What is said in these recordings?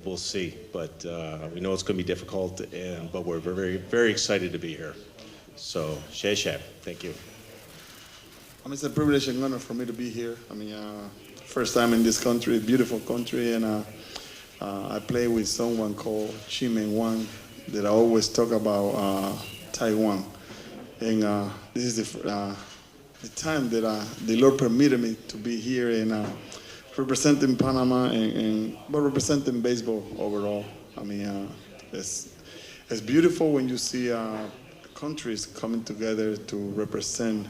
We'll see, but we know it's going to be difficult, but we're very, very excited to be here. So, thank you. It's a privilege and honor for me to be here. First time in this country, beautiful country, and I play with someone called Chimen Wang that I always talk about Taiwan. And this is the time that the Lord permitted me to be here and representing Panama but representing baseball overall. It's beautiful when you see countries coming together to represent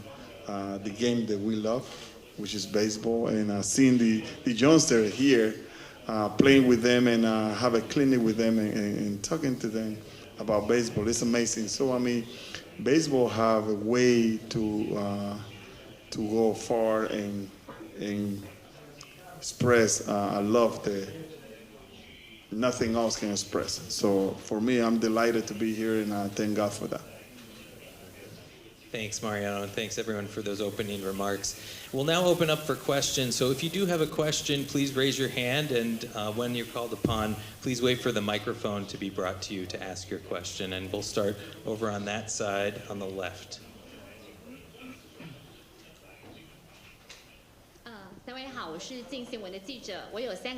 the game that we love, which is baseball, and seeing the youngsters here, playing with them and have a clinic with them and talking to them about baseball. It's amazing. So baseball have a way to go far and express a love that nothing else can express. So for me, I'm delighted to be here, and I thank God for that. Thanks, Mariano, and thanks everyone for those opening remarks. We'll now open up for questions. So if you do have a question, please raise your hand, and when you're called upon, please wait for the microphone to be brought to you to ask your question. And we'll start over on that side on the left. 三位好，我是镜新闻的记者，我有三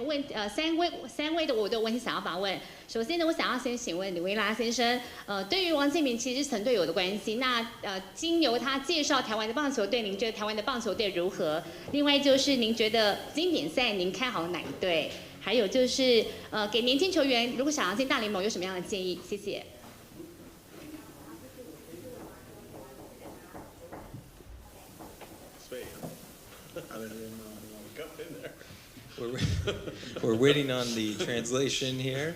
位的我的问题想要访问。首先呢，我想要先请问李维拉先生，对于王建民其实是神队友的关系，那经由他介绍台湾的棒球队，您觉得台湾的棒球队如何？另外就是您觉得经典赛您看好哪一队？还有就是给年轻球员如果想要进大联盟有什么样的建议？谢谢。 We're waiting on the translation here.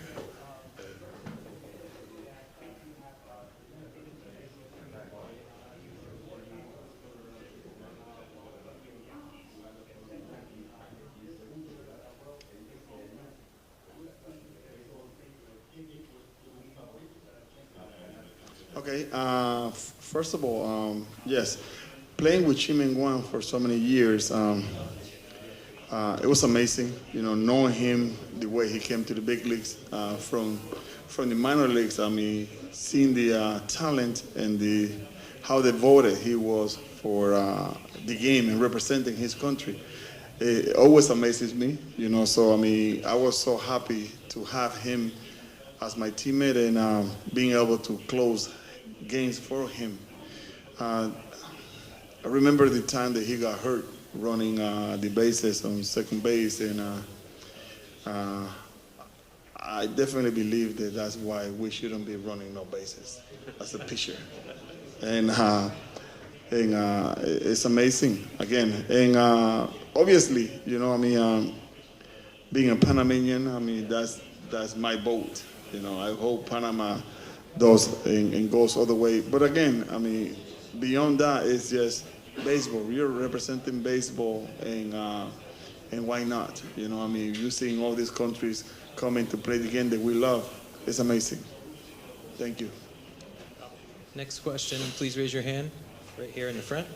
Okay, first of all, yes, playing with Chimen Wang for so many years, it was amazing, knowing him, the way he came to the big leagues from the minor leagues. Seeing the talent and how devoted he was for the game and representing his country. It always amazes me, So I was so happy to have him as my teammate and being able to close games for him. I remember the time that he got hurt running the bases on second base, and I definitely believe that that's why we shouldn't be running no bases as a pitcher. And it's amazing again. And obviously, being a Panamanian, that's my boat. I hope Panama does and goes all the way. But again, beyond that, it's just baseball. You're representing baseball, and why not? You're seeing all these countries coming to play the game that we love. It's amazing. Thank you. Next question, please raise your hand right here in the front.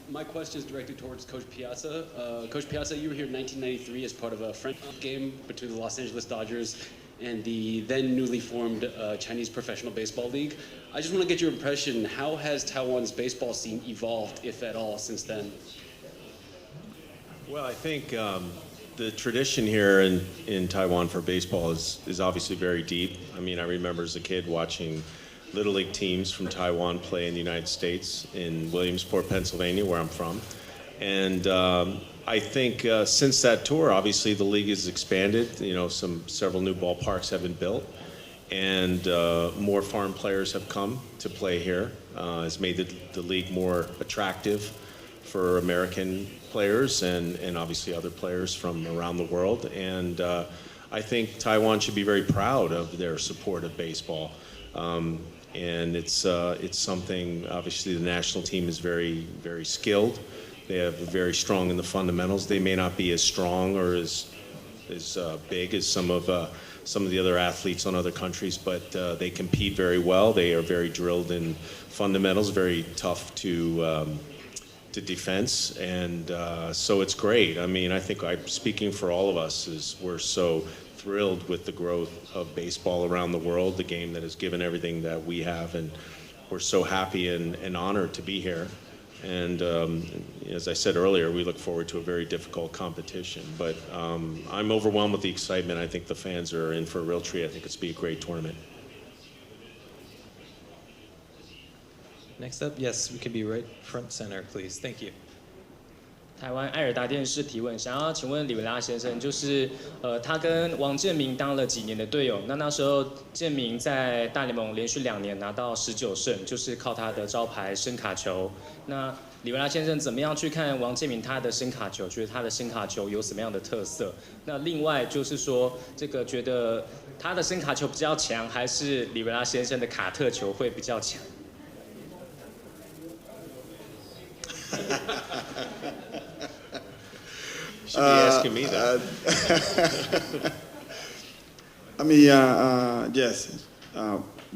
My question is directed towards Coach Piazza. Coach Piazza, you were here in 1993 as part of a French game between the Los Angeles Dodgers and the then newly formed Chinese Professional Baseball League. I just want to get your impression, how has Taiwan's baseball scene evolved, if at all, since then? Well, I think the tradition here in Taiwan for baseball is obviously very deep. I remember as a kid watching Little League teams from Taiwan play in the United States in Williamsport, Pennsylvania, where I'm from. And I think since that tour, obviously the league has expanded. Several new ballparks have been built, and more foreign players have come to play here. It's made the league more attractive for American players and obviously other players from around the world. And I think Taiwan should be very proud of their support of baseball. And it's something, obviously the national team is very, very skilled. They have very strong in the fundamentals. They may not be as strong or as big as some of the other athletes on other countries, but they compete very well. They are very drilled in fundamentals, very tough to defense, and so it's great. I think I'm speaking for all of us, is we're so thrilled with the growth of baseball around the world, the game that has given everything that we have, and we're so happy and honored to be here. And as I said earlier, we look forward to a very difficult competition. But I'm overwhelmed with the excitement. I think the fans are in for a real treat. I think it's going to be a great tournament. Next up, yes, we can be right front center, please. Thank you. 台湾爱尔达电视提问，想要请问李维拉先生，就是他跟王建民当了几年的队友，那时候建民在大联盟连续2年拿到19胜，就是靠他的招牌伸卡球。那李维拉先生怎么样去看王建民他的伸卡球？觉得他的伸卡球有什么样的特色？那另外就是说，这个觉得他的伸卡球比较强，还是李维拉先生的卡特球会比较强？ Should be asking me that. I mean, yes,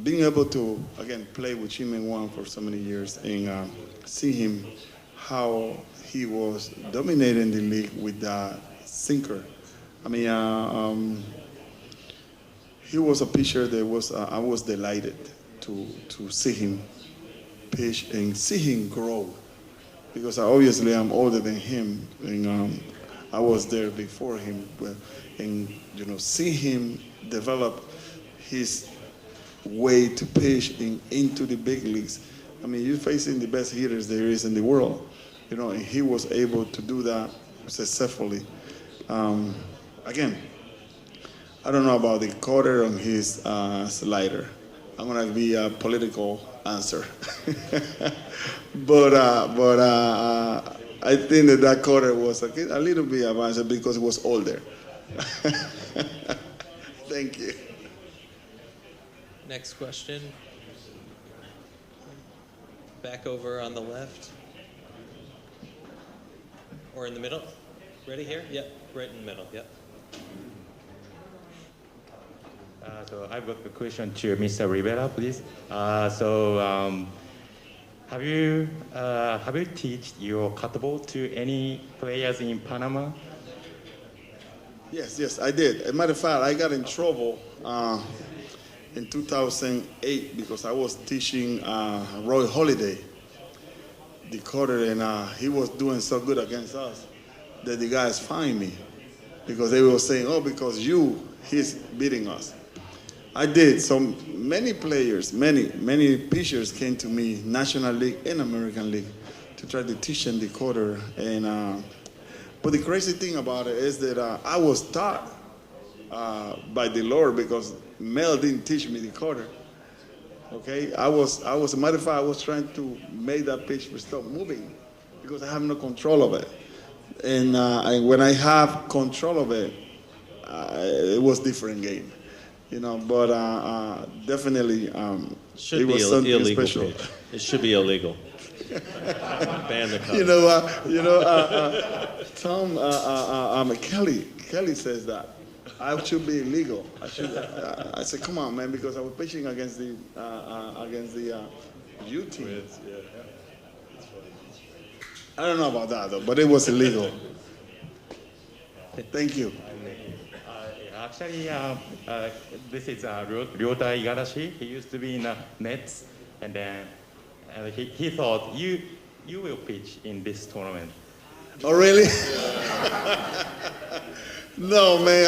being able to again play with Chi-Ming-Wang for so many years and see him how he was dominating the league with that sinker. I mean, he was a pitcher that was I was delighted to see him pitch and see him grow, because obviously I'm older than him and I was there before him, and see him develop his way to pitch into the big leagues. I mean, you're facing the best hitters there is in the world, and he was able to do that successfully. Again, I don't know about the quarter on his slider. I'm gonna be a political answer, but I think that quarter was a little bit advanced because it was older. Thank you. Next question. Back over on the left. Or in the middle? Ready here? Yep, right in the middle, yep. So I've got a question to Mr. Rivera, please. Have you teach your cutball to any players in Panama? Yes, I did. As a matter of fact, I got in trouble in 2008 because I was teaching Roy Holiday, the quarter, and he was doing so good against us that the guys fined me because they were saying, "Oh, because he's beating us." I did. So many players, many pitchers came to me, National League and American League, to try to teach them the quarter. And but the crazy thing about it is that I was taught by the Lord because Mel didn't teach me the quarter. Okay, I was as a matter of fact, I was trying to make that pitch stop moving because I have no control of it. And when I have control of it, it was different game. But definitely, Should it be was something illegal special. pitch. It should be illegal. Ban the cut. Tom Kelly says that I should be illegal. I said, come on, man, because I was pitching against the U team. I don't know about that though, but it was illegal. Thank you. Actually, this is Ryota Igarashi. He used to be in the Nets, and then he thought you will pitch in this tournament. Oh, really? No, man.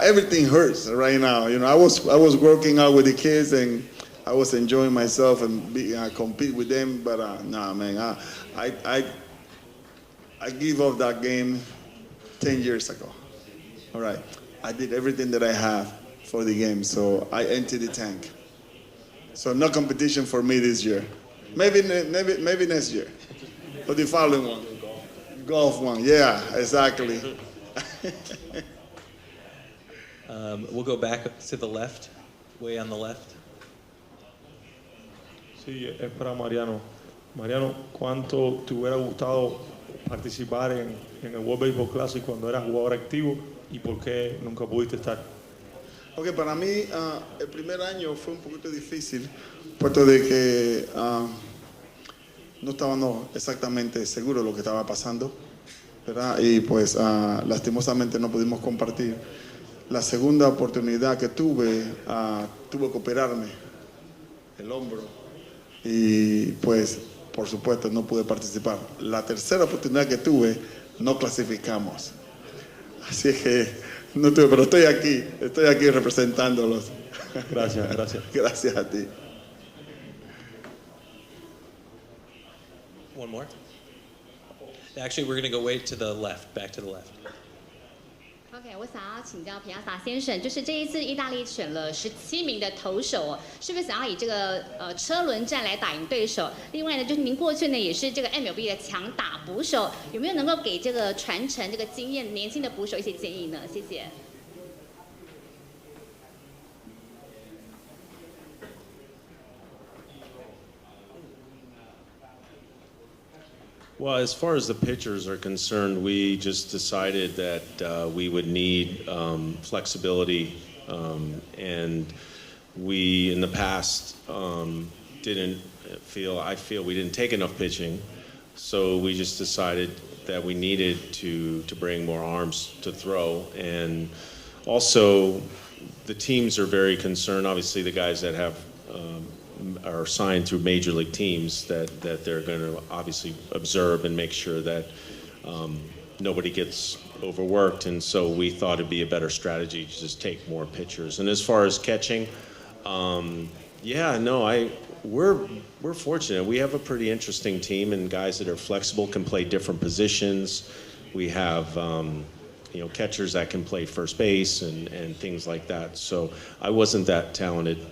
Everything hurts right now. I was working out with the kids, and I was enjoying myself and compete with them. But nah, man. I gave up that game 10 years ago. All right. I did everything that I have for the game, so I emptied the tank. So no competition for me this year. Maybe next year, or the following one. Golf one, yeah, exactly. We'll go back to the left, way on the left. Sí, es para Mariano. Mariano, ¿cuánto te hubiera gustado participar en el World Baseball Classic cuando eras jugador activo y por qué nunca pudiste estar? Ok, para mí el primer año fue un poquito difícil, puesto de que no estábamos exactamente seguros de lo que estaba pasando, ¿verdad? Y pues lastimosamente no pudimos compartir. la segunda oportunidad que tuve, tuve que operarme el hombro y pues por supuesto no pude participar. La tercera oportunidad que tuve no clasificamos. Así es que no tuve, pero estoy aquí representándolos. Gracias, gracias. Gracias a ti. One more. Actually, we're going to go way to the left, back to the left. OK， 我想要请教皮亚萨先生，就是这一次意大利选了17名的投手，是不是想要以这个车轮战来打赢对手？另外呢，就是您过去呢也是这个 MLB 的强打捕手，有没有能够给这个传承这个经验年轻的捕手一些建议呢？谢谢。Well, as far as the pitchers are concerned, we just decided that we would need flexibility, and we, in the past, I feel we didn't take enough pitching, so we just decided that we needed to bring more arms to throw, and also the teams are very concerned, obviously the guys that have are signed through major league teams, that they're going to obviously observe and make sure that nobody gets overworked, and so we thought it'd be a better strategy to just take more pitchers. And as far as catching, we're fortunate. We have a pretty interesting team and guys that are flexible, can play different positions. We have catchers that can play first base and things like that. So I wasn't that talented.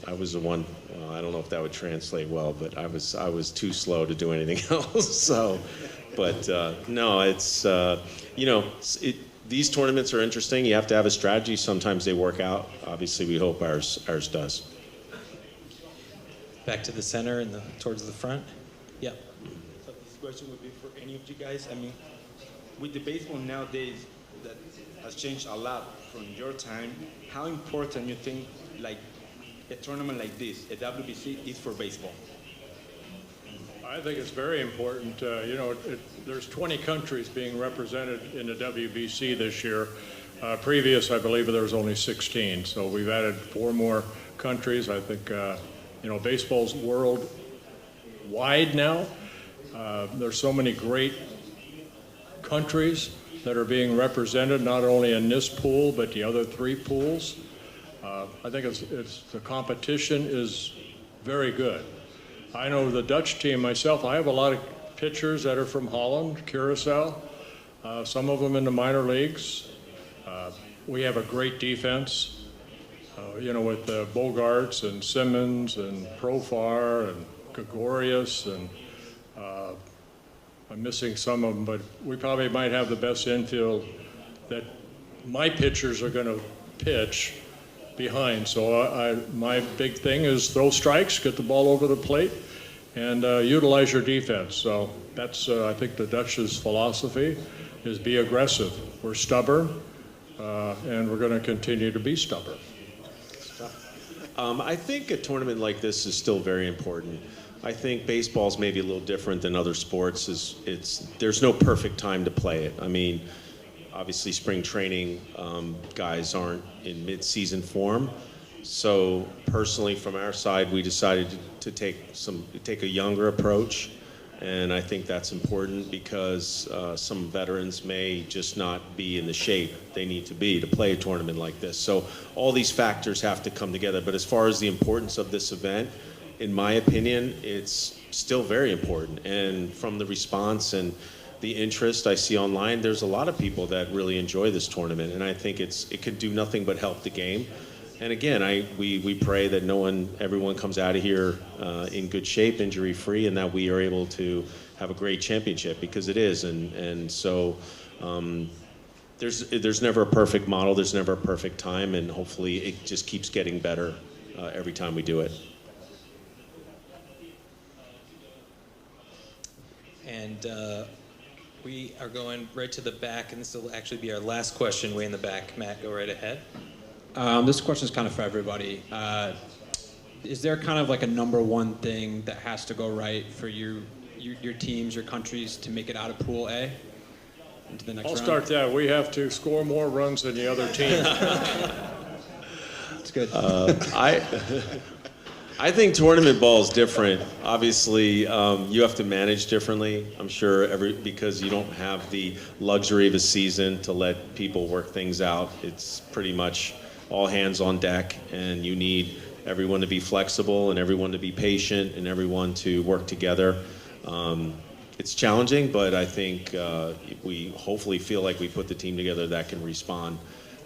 I was the one. I don't know if that would translate well, but I was too slow to do anything else. So, but no, it's these tournaments are interesting. You have to have a strategy. Sometimes they work out. Obviously, we hope ours does. Back to the center and towards the front. Yeah. So this question would be for any of you guys. I mean, with the baseball nowadays that has changed a lot from your time, how important you think like a tournament like this, a WBC, is for baseball? I think it's very important. There's 20 countries being represented in the WBC this year. Previous, I believe, there was only 16. So we've added 4 more countries. I think, baseball's worldwide now. There's so many great countries that are being represented, not only in this pool, but the other 3 pools. I think the competition is very good. I know the Dutch team myself. I have a lot of pitchers that are from Holland, Curaçao, some of them in the minor leagues. We have a great defense, with Bogarts and Simmons and Profar and Gregorius, and I'm missing some of them, but we probably might have the best infield that my pitchers are going to pitch behind. So my big thing is throw strikes, get the ball over the plate, and utilize your defense. So that's, I think, the Dutch's philosophy is be aggressive. We're stubborn, and we're going to continue to be stubborn. I think a tournament like this is still very important. I think baseball's maybe a little different than other sports. There's no perfect time to play it. I mean, obviously spring training guys aren't in mid-season form. So personally, from our side, we decided to take a younger approach, and I think that's important because some veterans may just not be in the shape they need to be to play a tournament like this. So all these factors have to come together. But as far as the importance of this event, in my opinion, it's still very important. And from the response and the interest I see online, there's a lot of people that really enjoy this tournament, and I think it could do nothing but help the game. And again, we pray that everyone comes out of here in good shape, injury-free, and that we are able to have a great championship, because it is. And so there's never a perfect model, there's never a perfect time, and hopefully it just keeps getting better every time we do it. And we are going right to the back, and this will actually be our last question way in the back. Matt, go right ahead. This question is kind of for everybody. Is there kind of like a number one thing that has to go right for your teams, your countries, to make it out of Pool A? into the next I'll round? start that. We have to score more runs than the other team. That's good. I think tournament ball is different. Obviously, you have to manage differently. I'm sure because you don't have the luxury of a season to let people work things out. It's pretty much all hands on deck, and you need everyone to be flexible and everyone to be patient and everyone to work together. It's challenging, but I think we hopefully feel like we put the team together that can respond.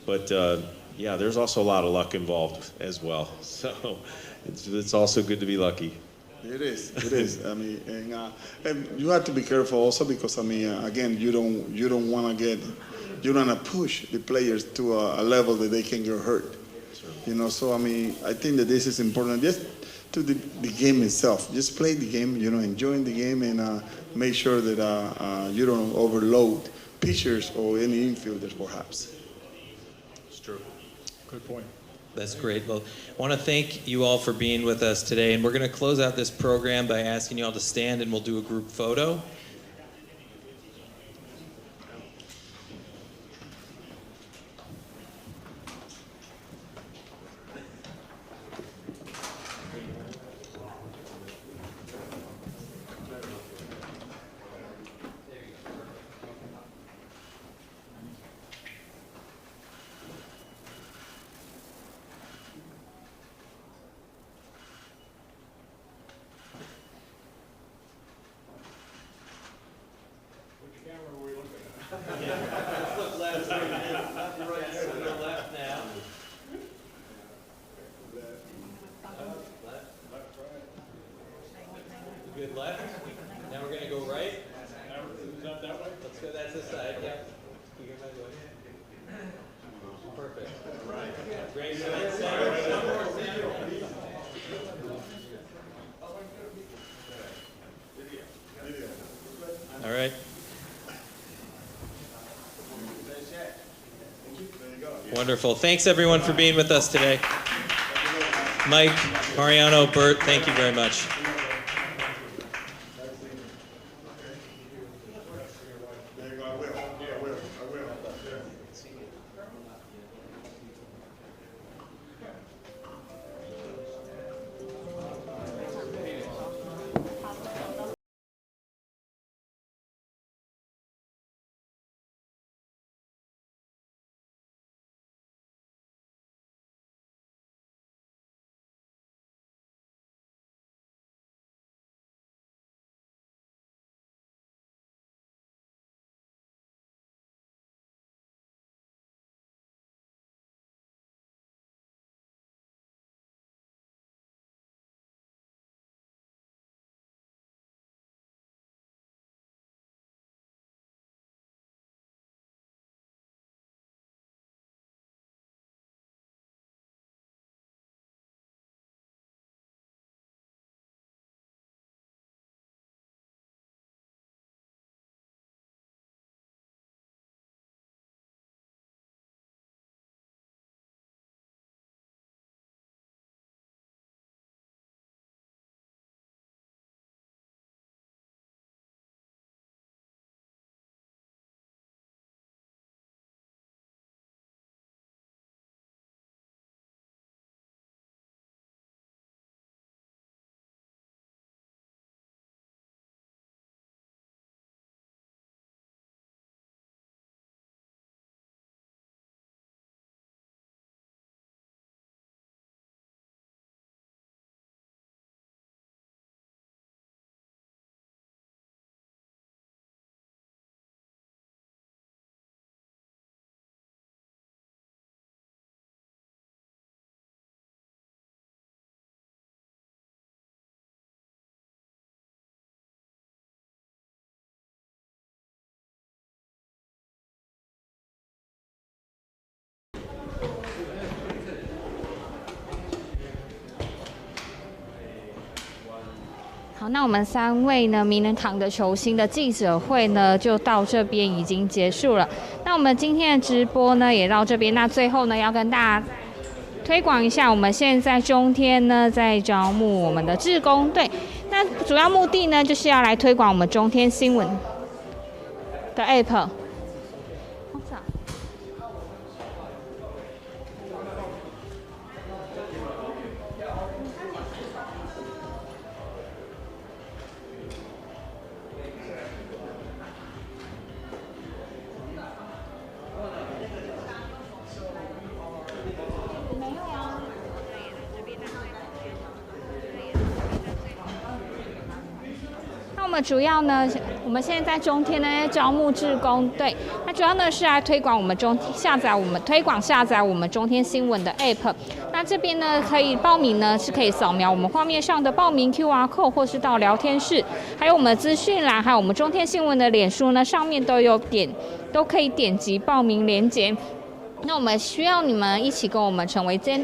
But yeah, there's also a lot of luck involved as well. So it's also good to be lucky. It is. I mean, and you have to be careful also because again, you don't want to push the players to a level that they can get hurt. So I think that this is important. Just to the game itself. Just play the game. Enjoying the game and make sure that you don't overload pitchers or any infielders, perhaps. It's true. Good point. That's great. Well, I want to thank you all for being with us today, and we're going to close out this program by asking you all to stand, and we'll do a group photo. Good left. Now we're going to go right. Is that way? Let's go. That's the side. Yep. You get my way. Perfect. Right. Great. All right. Wonderful. Thanks everyone for being with us today. Mike, Mariano, Bert, thank you very much.好，那我们3位呢名人堂的球星的记者会呢，就到这边已经结束了。那我们今天的直播呢，也到这边。那最后呢，要跟大家推广一下，我们现在中天呢在招募我们的志工队。那主要目的呢，就是要来推广我们中天新闻的 app。么主要呢，我们现在在中天呢招募志工队，那主要呢是来推广下载我们中天新闻的 App。那这边呢可以报名呢，是可以扫描我们画面上的报名 QR code， 或是到聊天室，还有我们资讯栏，还有我们中天新闻的脸书呢，上面都可以点击报名连结。那我们需要你们一起跟我们成为监督